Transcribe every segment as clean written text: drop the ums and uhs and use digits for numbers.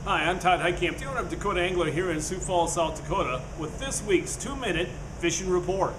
Hi, I'm Todd Heitkamp, the owner of Dakota Angler here in Sioux Falls, South Dakota, with this week's 2-minute fishing report.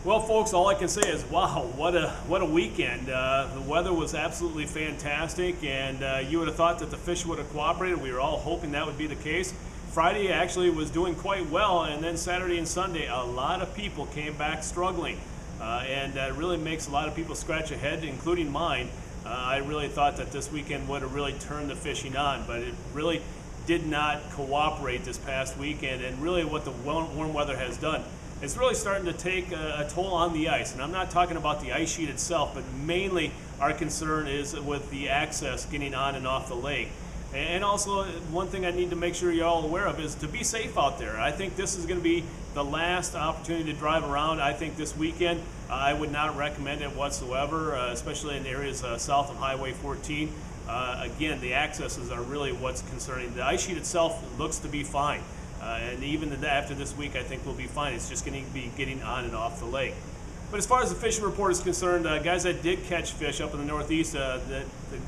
Well, folks, all I can say is, wow, what a weekend. The weather was absolutely fantastic, and you would have thought that the fish would have cooperated. We were all hoping that would be the case. Friday actually was doing quite well, and then Saturday and Sunday, a lot of people came back struggling, and it really makes a lot of people scratch their head, including mine. I really thought that this weekend would have really turned the fishing on, but it really did not cooperate this past weekend. And really what the warm weather has done, it's really starting to take a toll on the ice. And I'm not talking about the ice sheet itself, but mainly our concern is with the access getting on and off the lake. And also, one thing I need to make sure you're all aware of is to be safe out there. I think this is going to be the last opportunity to drive around. I think this weekend, I would not recommend it whatsoever, especially in areas south of Highway 14. Again, the accesses are really what's concerning. The ice sheet itself looks to be fine. And even after this week, I think we'll be fine. It's just going to be getting on and off the lake. But as far as the fishing report is concerned, guys that did catch fish up in the Northeast,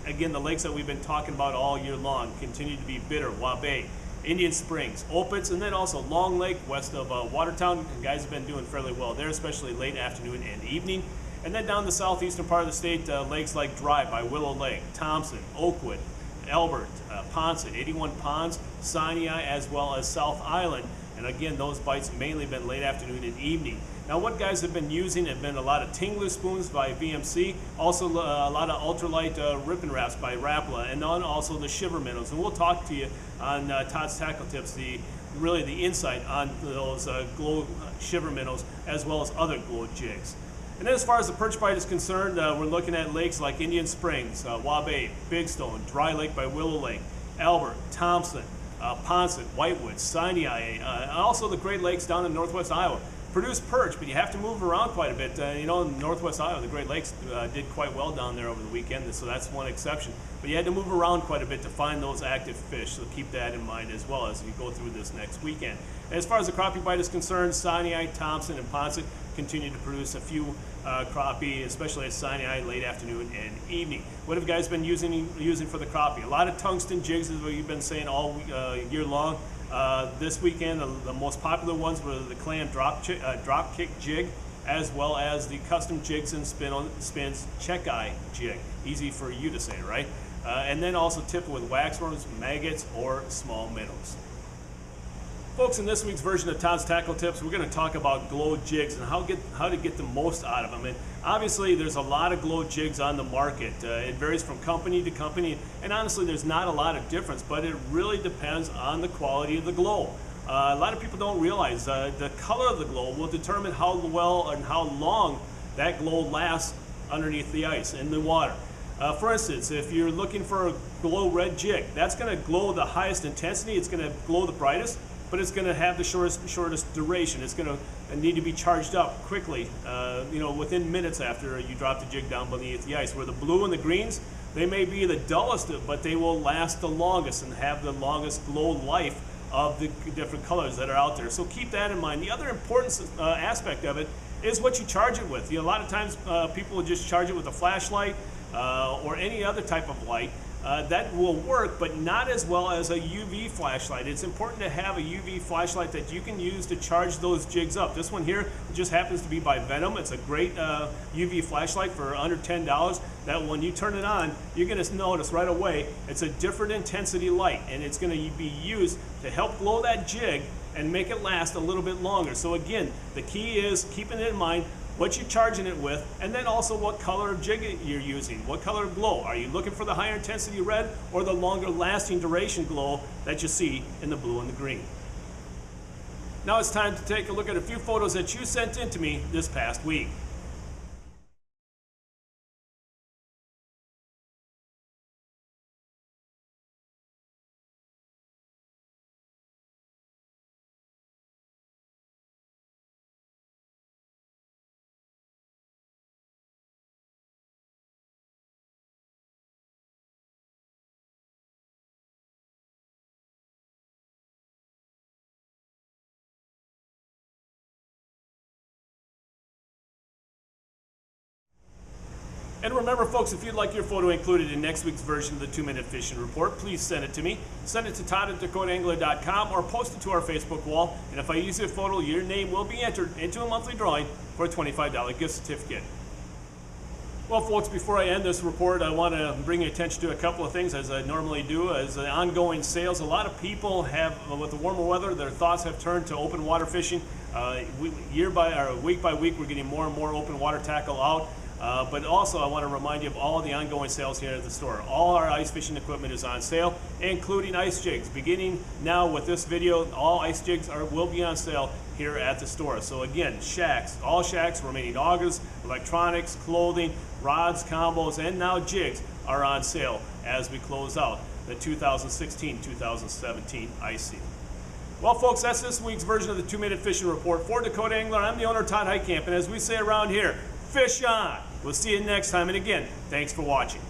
again, the lakes that we've been talking about all year long continue to be Bitter, Waubay, Indian Springs, Opitz, and then also Long Lake west of Watertown. Guys have been doing fairly well there, especially late afternoon and evening. And then down the southeastern part of the state, lakes like Dry by Willow Lake, Thompson, Oakwood, Albert, Ponset, 81 Ponds, Sinai, as well as South Island. And again, those bites mainly been late afternoon and evening. Now, what guys have been using have been a lot of Tingler spoons by VMC, also a lot of ultralight ripping wraps by Rapala, and then also the shiver minnows. And we'll talk to you on Todd's Tackle Tips, really the insight on those glow shiver minnows, as well as other glow jigs. And then as far as the perch bite is concerned, we're looking at lakes like Indian Springs, Waubay, Big Stone, Dry Lake by Willow Lake, Albert, Thompson, Ponset, Whitewood, Sinai, also the Great Lakes down in northwest Iowa. Produce perch, but you have to move around quite a bit. In northwest Iowa, the Great Lakes did quite well down there over the weekend, so that's one exception. But you had to move around quite a bit to find those active fish, so keep that in mind as well as you go through this next weekend. And as far as the crappie bite is concerned, Sinai, Thompson, and Ponset continue to produce a few crappie, especially at Sinai late afternoon and evening. What have you guys been using for the crappie? A lot of tungsten jigs is what you've been saying all year long. This weekend, the most popular ones were the clam drop kick jig, as well as the custom jigs and spins check eye jig. Easy for you to say, right? And then also tipped with waxworms, maggots, or small minnows. Folks, in this week's version of Todd's Tackle Tips, we're going to talk about glow jigs and how to get the most out of them. And obviously, there's a lot of glow jigs on the market. It varies from company to company, and honestly, there's not a lot of difference, but it really depends on the quality of the glow. A lot of people don't realize the color of the glow will determine how well and how long that glow lasts underneath the ice in the water. For instance, if you're looking for a glow red jig, that's going to glow the highest intensity, it's going to glow the brightest, but it's going to have the shortest duration. It's going to need to be charged up quickly, within minutes after you drop the jig down beneath the ice. Where the blue and the greens, they may be the dullest, but they will last the longest and have the longest glow life of the different colors that are out there. So keep that in mind. The other important aspect of it is what you charge it with. A lot of times people will just charge it with a flashlight or any other type of light. That will work, but not as well as a UV flashlight. It's important to have a UV flashlight that you can use to charge those jigs up. This one here just happens to be by Venom. It's a great UV flashlight for under $10. That when you turn it on, you're going to notice right away it's a different intensity light, and it's going to be used to help glow that jig and make it last a little bit longer. So again, the key is keeping it in mind what you're charging it with, and then also what color of jig you're using. What color of glow? Are you looking for the higher intensity red or the longer lasting duration glow that you see in the blue and the green? Now it's time to take a look at a few photos that you sent in to me this past week. And remember, folks, if you'd like your photo included in next week's version of the 2-Minute Fishing Report, please send it to me. Send it to todd@dakotaangler.com or post it to our Facebook wall. And if I use your photo, your name will be entered into a monthly drawing for a $25 gift certificate. Well, folks, before I end this report, I want to bring your attention to a couple of things, as I normally do, as the ongoing sales. A lot of people have, with the warmer weather, their thoughts have turned to open water fishing. Week by week, we're getting more and more open water tackle out. But also, I want to remind you of all of the ongoing sales here at the store. All our ice fishing equipment is on sale, including ice jigs. Beginning now with this video, all ice jigs will be on sale here at the store. So again, shacks, all shacks, remaining augers, electronics, clothing, rods, combos, and now jigs are on sale as we close out the 2016-2017 ice season. Well, folks, that's this week's version of the 2-Minute Fishing Report. For Dakota Angler, I'm the owner, Todd Heitkamp, and as we say around here, fish on. We'll see you next time, and again, thanks for watching.